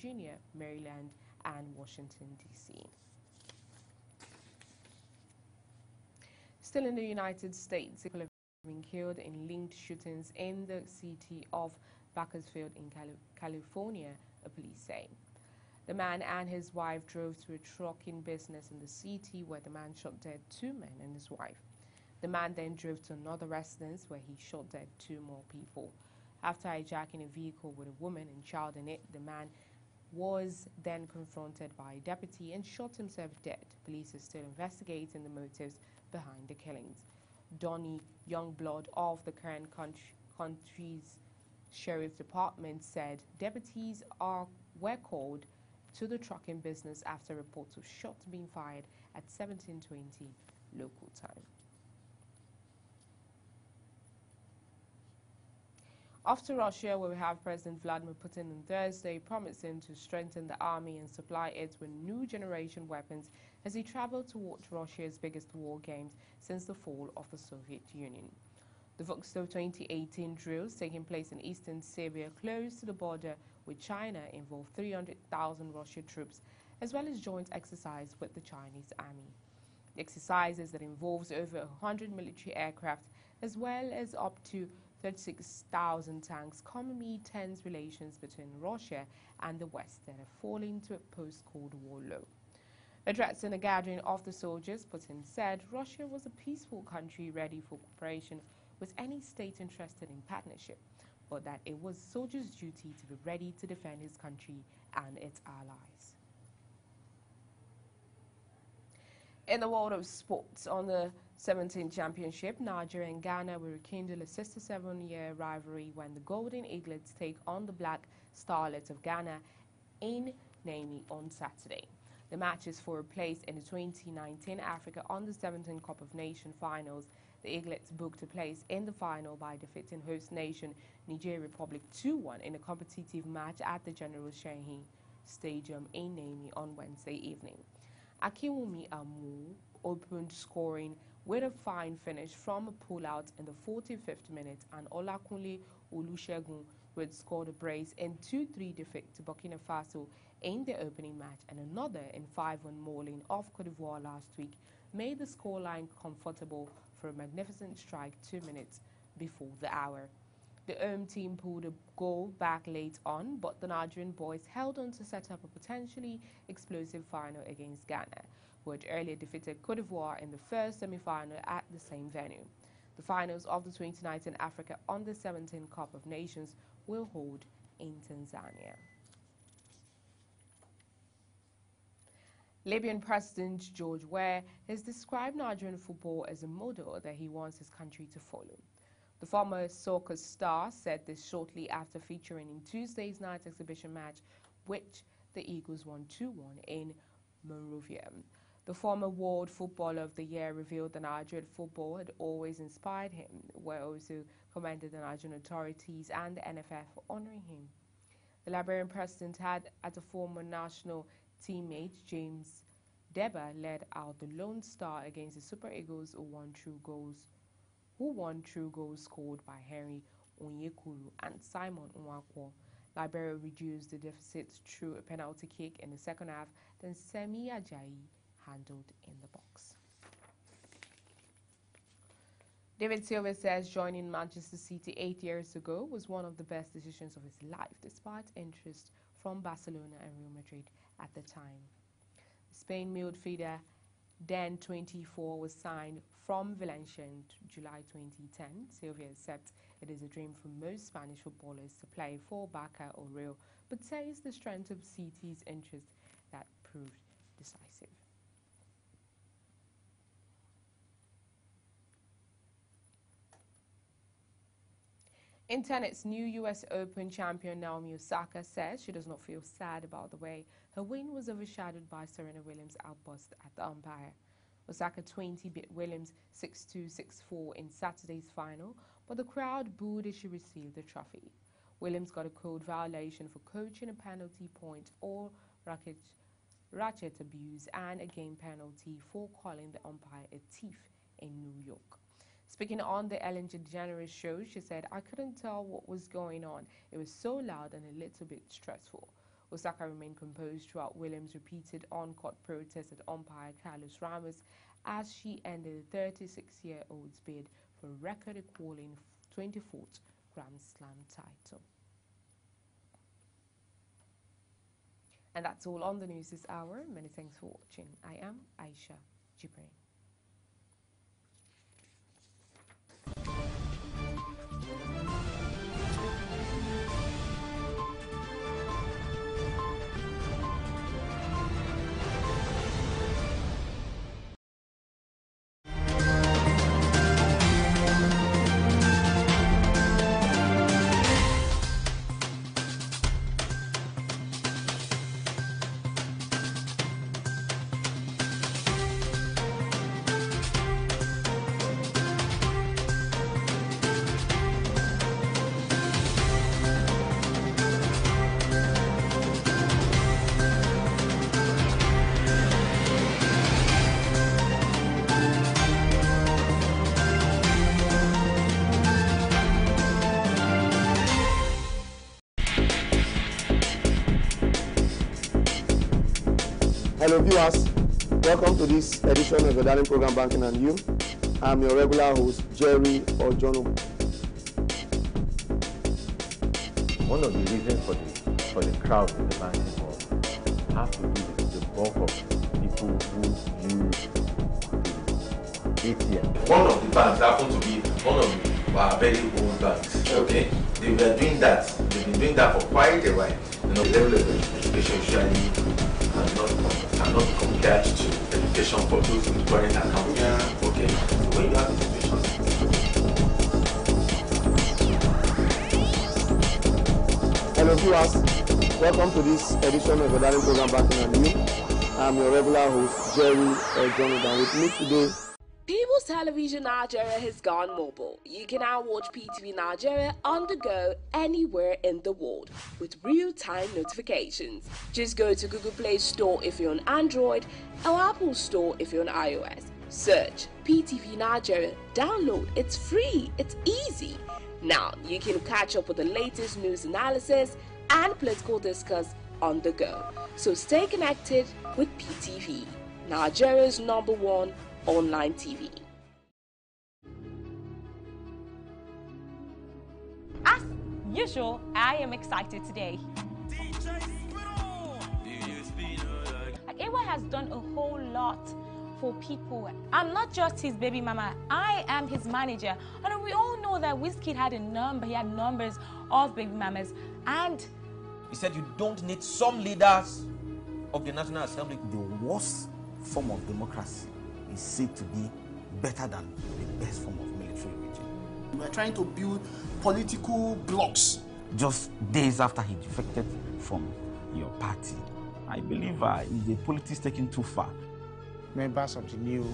Virginia, Maryland, and Washington, D.C. Still in the United States, people have been killed in linked shootings in the city of Bakersfield in California, police say. The man and his wife drove to a trucking business in the city where the man shot dead 2 men and his wife. The man then drove to another residence where he shot dead 2 more people. After hijacking a vehicle with a woman and child in it, the man was then confronted by a deputy and shot himself dead. Police are still investigating the motives behind the killings. Donnie Youngblood of the Kern Country's Sheriff Department said deputies were called to the trucking business after reports of shots being fired at 17:20 local time. After Russia, where we have President Vladimir Putin on Thursday promising to strengthen the army and supply it with new generation weapons as he traveled to watch Russia's biggest war games since the fall of the Soviet Union. The Vukstov 2018 drills taking place in eastern Siberia close to the border with China involve 300,000 Russian troops as well as joint exercise with the Chinese army. The exercises that involves over 100 military aircraft as well as up to 36,000 tanks commonly tense relations between Russia and the West that have fallen to a post-Cold War low. Addressing a gathering of the soldiers, Putin said Russia was a peaceful country ready for cooperation with any state interested in partnership, but that it was soldiers' duty to be ready to defend his country and its allies. In the world of sports, on the 17th championship, Nigeria and Ghana will rekindle a 67-year rivalry when the Golden Eaglets take on the Black Starlets of Ghana in Niamey on Saturday. The match is for a place in the 2019 Africa Under-17 Cup of Nations finals. The Eaglets booked a place in the final by defeating host nation Niger Republic 2-1 in a competitive match at the General Shehi Stadium in Niamey on Wednesday evening. Akinwumi Amu opened scoring with a fine finish from a pull-out in the 45th minute, and Olakunle Olusegun, who had scored a brace in 2-3 defeat to Burkina Faso in the opening match and another in 5-1 mauling of Cote d'Ivoire last week, made the scoreline comfortable for a magnificent strike 2 minutes before the hour. The home team pulled a goal back late on, but the Nigerian boys held on to set up a potentially explosive final against Ghana, who had earlier defeated Cote d'Ivoire in the first semi-final at the same venue. The finals of the 2019 Africa Under-17 Cup of Nations will hold in Tanzania. Libyan President George Weah has described Nigerian football as a model that he wants his country to follow. The former soccer star said this shortly after featuring in Tuesday's night exhibition match, which the Eagles won 2-1 in Monrovia. The former World Footballer of the Year revealed that Nigerian football had always inspired him, Weah also commended the Nigerian authorities and the NFF for honoring him. The Liberian president had, as a former national teammate, James Deba led out the Lone Star against the Super Eagles who won through goals scored by Henry Onyekuru and Simon Nwakwo. Liberia reduced the deficit through a penalty kick in the second half, then Semi Ajayi handled in the box. David Silva says joining Manchester City 8 years ago was one of the best decisions of his life, despite interest from Barcelona and Real Madrid at the time. The Spain midfielder, then 24, was signed from Valencia in July 2010. Silva said it is a dream for most Spanish footballers to play for Barca or Real, but says the strength of City's interest that proved decisive. In tennis, new U.S. Open champion Naomi Osaka says she does not feel sad about the way her win was overshadowed by Serena Williams' outburst at the umpire. Osaka 20 beat Williams 6-2, 6-4 in Saturday's final, but the crowd booed as she received the trophy. Williams got a code violation for coaching a penalty point or racket abuse and a game penalty for calling the umpire a thief in New York. Speaking on the Ellen DeGeneres show, she said, "I couldn't tell what was going on. It was so loud and a little bit stressful." Osaka remained composed throughout Williams' repeated on-court protests at umpire Carlos Ramos as she ended the 36-year-old's bid for a record-equaling 24th Grand Slam title. And that's all on the news this hour. Many thanks for watching. I am Aisha Jibril. Hello viewers, welcome to this edition of the Darling Program Banking and You. I'm your regular host, Jerry Ojono. One of the reasons for the crowd in the banking hall have to do with the bulk of people who use the ATM. One of the banks happened to be one of our very old banks. Okay, they were doing that. They've been doing that for quite a while. You know, the level of education usually cannot compare to education for those with current accounts. Yeah. Okay, so when you have the situation. Hello viewers, welcome to this edition of the Darling Program Banking and You. I'm your regular host, Jerry Ojono. With me today, People's Television Nigeria has gone mobile. You can now watch PTV Nigeria on the go anywhere in the world with real-time notifications. Just go to Google Play Store if you're on Android or Apple Store if you're on iOS. Search PTV Nigeria, download, it's free, it's easy. Now you can catch up with the latest news analysis and political discourse on the go. So stay connected with PTV, Nigeria's #1 online TV. As usual, I am excited today. Like, AY has done a whole lot for people. I'm not just his baby mama, I am his manager. And we all know that Wizkid had he had numbers of baby mamas. And he said you don't need some leaders of the National Assembly. The worst form of democracy is said to be better than the best form of military regime. We are trying to build political blocks. Just days after he defected from your party, I believe the politics taken too far. Members of the new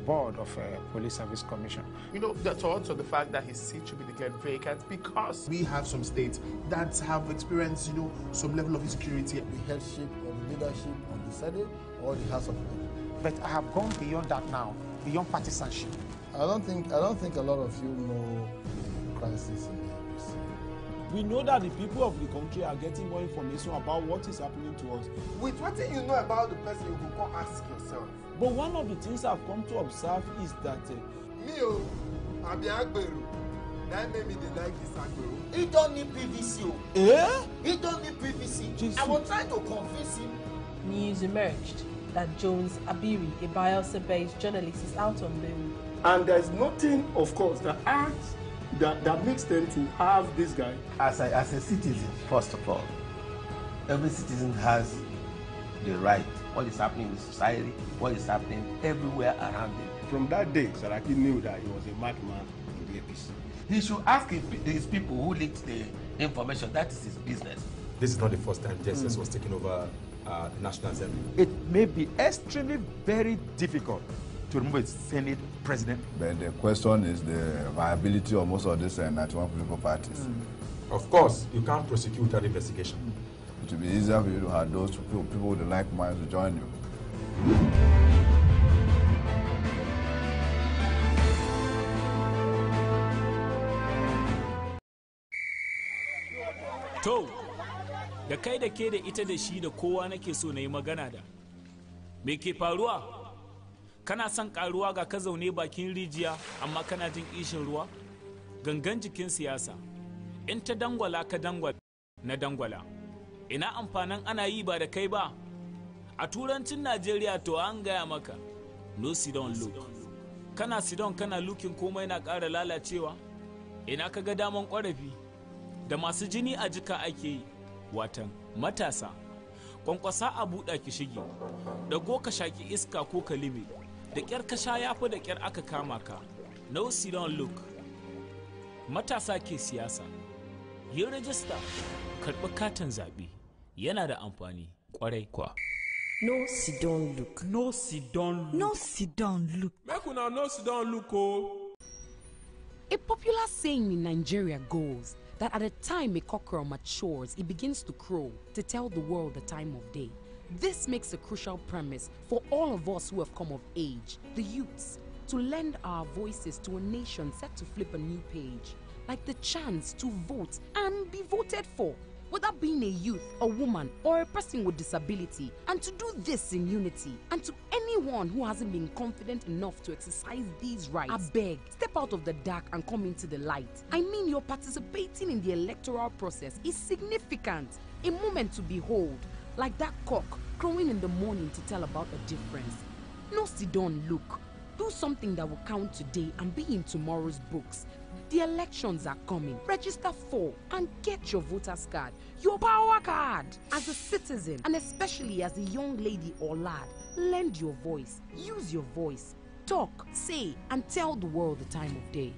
board of Police Service Commission. You know, that's also the fact that his seat should be declared vacant because we have some states that have experienced, you know, some level of insecurity. The headship or the leadership on the Senate or the House of Representatives. But I have gone beyond that now, beyond partisanship. I don't think a lot of you know the crisis in the NBC. We know that the people of the country are getting more information about what is happening to us. With what you know about the person, you can go ask yourself. But one of the things I've come to observe is that I'm the Agberu. That made me like this Agberu. He don't need PVC. Eh? He don't need PVC. Jesus. I was trying to convince him. News emerged that Jones Abiri, a Bielsa-based journalist, is out on bail. And there's nothing, of course, that makes them to have this guy. As a citizen, first of all, every citizen has the right. What is happening in society, what is happening everywhere around him. From that day, Saraki knew that he was a madman in the APC. He should ask these people who leaked the information. That is his business. This is not the first time JSS was taking over the National Assembly. It may be extremely very difficult to remove a Senate president. But the question is the viability of most of these 91 political parties. Of course, you can't prosecute without investigation. It will be easier for you to have those people with the like minds to join you. So, the kai da ke da ita da shi da kowa nake so na yi magana da. Me ke faruwa? Kana son karuwa ga ka zaune bakin rijiya amma kana jin ishin ruwa? Gangan jikin siyasa. In ta dangwala ka dangwala na dangwala. Ina amfanin ana yi ba da kai ba? A turancin Najeriya to an gaya maka. No sit down look. Kana sit down kana looking komai na ƙara lalacewa? Ina ka ga daman ƙwarafi? Da masu jini a jika ake yi. Watan matasa. Kwankwasa a buɗa ki shige. Dago ka shaki iska ko ka lime. Da ƙyar ka sha yafi da ƙyar aka kama ka. No sit down look. Matasa ke siyasa. Yin rajista. Karɓi katin zaɓe. Yana da amfani ƙwarai kwa. No sit down look. No sit down look. No sit down look. Make una no sit down look, oh. A popular saying in Nigeria goes that at the time a cockerel matures, it begins to crow to tell the world the time of day. This makes a crucial premise for all of us who have come of age, the youths, to lend our voices to a nation set to flip a new page, like the chance to vote and be voted for, whether being a youth, a woman, or a person with disability, and to do this in unity. And to anyone who hasn't been confident enough to exercise these rights, I beg, step out of the dark and come into the light. I mean, your participating in the electoral process is significant, a moment to behold, like that cock crowing in the morning to tell about a difference. No sit down look. Do something that will count today and be in tomorrow's books. The elections are coming. Register for and get your voter's card, your power card. As a citizen, and especially as a young lady or lad, lend your voice, use your voice, talk, say, and tell the world the time of day.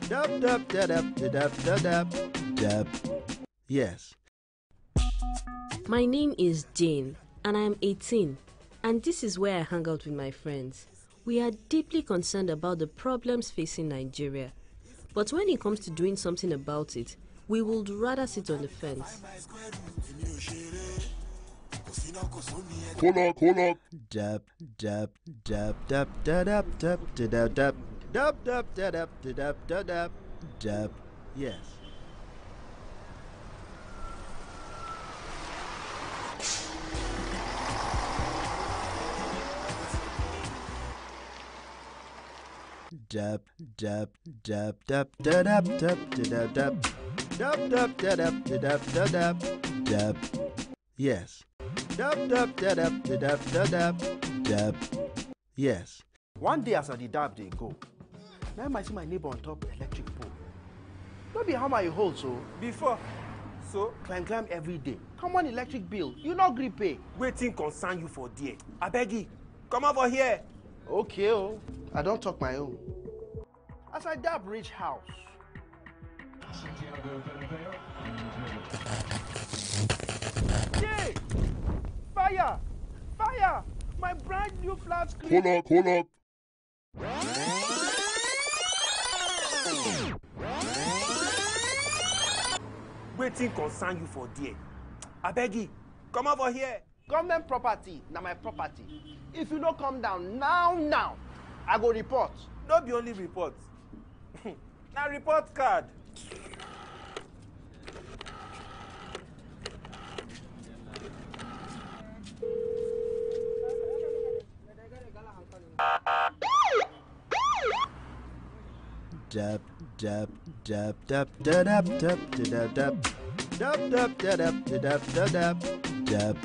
Dub, dub, dub, dub, dub, dub, dub. Yes. My name is Jane, and I am 18, and this is where I hang out with my friends. We are deeply concerned about the problems facing Nigeria, but when it comes to doing something about it, we would rather sit on the fence. Hold up. Dub, dub, dub, dub, dub, dub, dub, dub, dub, dub, dub, dub, dub, dub, dub, dub. Yes. Dub, dub, dub, dub, dub, dub, dub, dub, dub, dub, dub, dub, dub, dub, dub, dub. Yes. Dub, dub, dub, dub, dub, dub, dub. Yes. One day as I did dab, they go. Now I see my neighbor on top electric pole. No be how my hold so. Before. So climb every day. Come on, electric bill. You not gree pay. Waiting concern you for there. I beg you, come over here. Okay, oh. I don't talk my own. As I dab reach house. Yay! Fire! Fire! My brand new flat screen. Hold up. Waiting concern you for there. I beg you, come over here. Government property, now my property. If you don't come down now, I go report. Not be only report. Now report card. Dub, dub, dub, dub, dub, dub, dub, dub, dub, dub, dub, dub, dub, dub, dub, dub.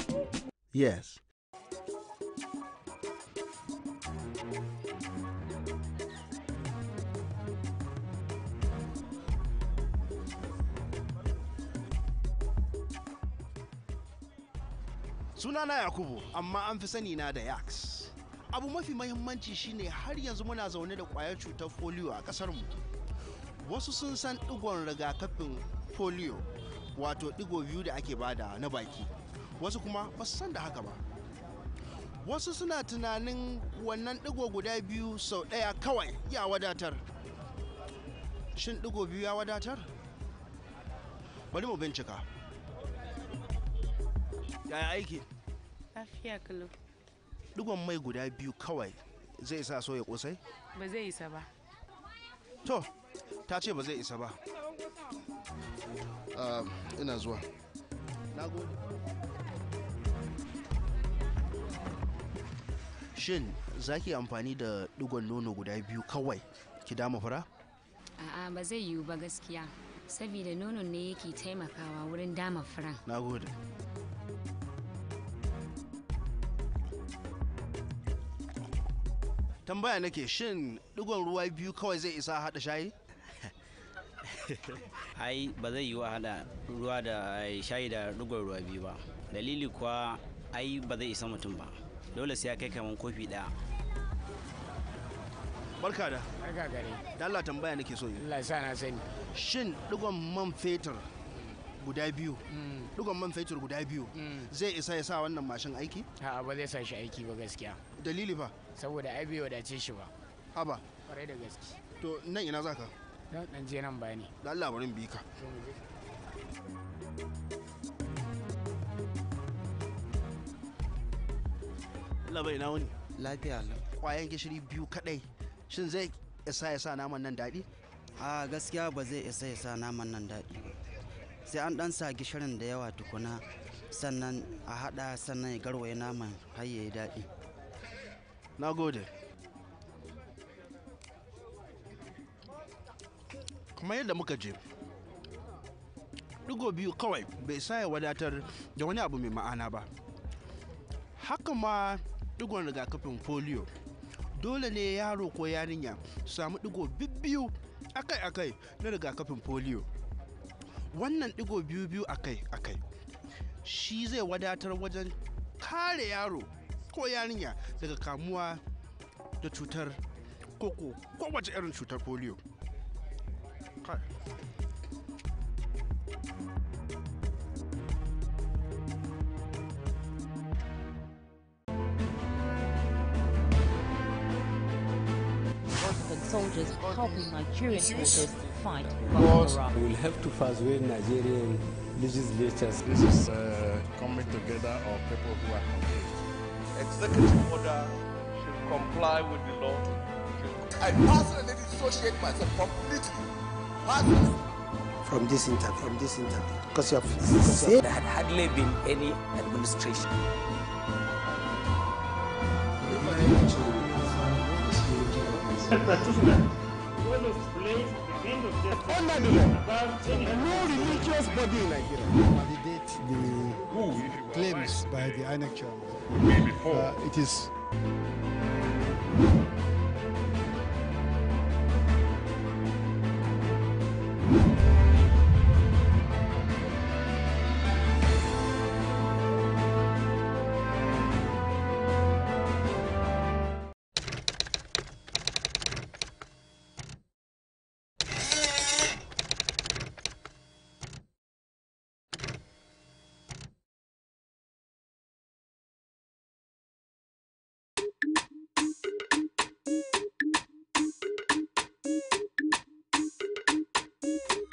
Yes. Sunana Yakubu, amma an fi sani na da Yaks. Abu mafi mahimmanci shine har yanzu muna zaune da ƙwayar cutar polio a ƙasar mu. Wasu sun san digon rigakafin polio, wato digo biyu da ake bada na baki. Wasu kuma ba su san da haka ba. Wasu suna tunanin wannan digo guda biyu sau ɗaya kawai ya wadatar. Shin digo biyu ya wadatar? Bari mu bincika. Yaya aiki? Lafiya kalau. Digon mai guda biyu kawai zai sa soya kosai? Ba zai isa ba. To, ta ce ba zai isa ba. ina zuwa. Na gode. Shin za ki amfani da digon nono guda biyu kawai ki dama fura? A'a ba zai yiwu ba gaskiya. Saboda nonon ne yake taimakawa wurin dama furan. Na gode. Tambaya nake shin digon ruwa biyu kawai zai isa haɗa shayi? Ai ba zai yiwu a haɗa ruwa da shayi da digon ruwa biyu ba. Dalili kuwa ai ba zai isa mutum ba. Dole sai ya kai kaman kofi ɗaya. Barka da. Barka gare. Da Allah tambaya nake so yi. Allah sa na sani. Shin digon man fetur guda biyu digon man fetur guda biyu zai isa ya sa wannan mashin aiki? A'a ba zai sa shi aiki ba gaskiya. Dalili ba? Saboda ai bai wadace shi ba. Haba. Kwarai da gaske. To nan ina zaka? Dan je nan bayani. Da Allah barin bi ka. Allah bai na wani. Lafiya lau. Kwayan gishiri biyu kadai. Shin zai isa ya sa naman nan daɗi? A gaskiya ba zai isa ya sa naman nan daɗi ba. Sai an ɗan sa gishirin da yawa tukuna sannan a haɗa sannan ya garwaye naman har ya yi daɗi. Na gode. Kuma yadda muka je, ɗigo biyu kawai bai sa ya wadatar da wani abu mai ma'ana ba. Haka ma ɗigon rigakafin polio. Dole ne yaro ko yarinya su samu ɗigo biyu akai-akai na rigakafin polio. Wannan ɗigo biyu akai-akai shi zai wadatar wajen kare yaro ko yarinya daga kamuwa da cutar koko kowace irin cutar polio. Soldiers helping Nigerian forces fight Boko Haram. We will have to persuade Nigerian legislatures. This is coming together of people who are confused. Executive order should comply with the law. I personally dissociate myself completely. Personally. From this interview, because you have said There had hardly been any administration. Under the law, no religious body in Nigeria validate the claims by the INEC chairman. It is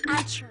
Archer.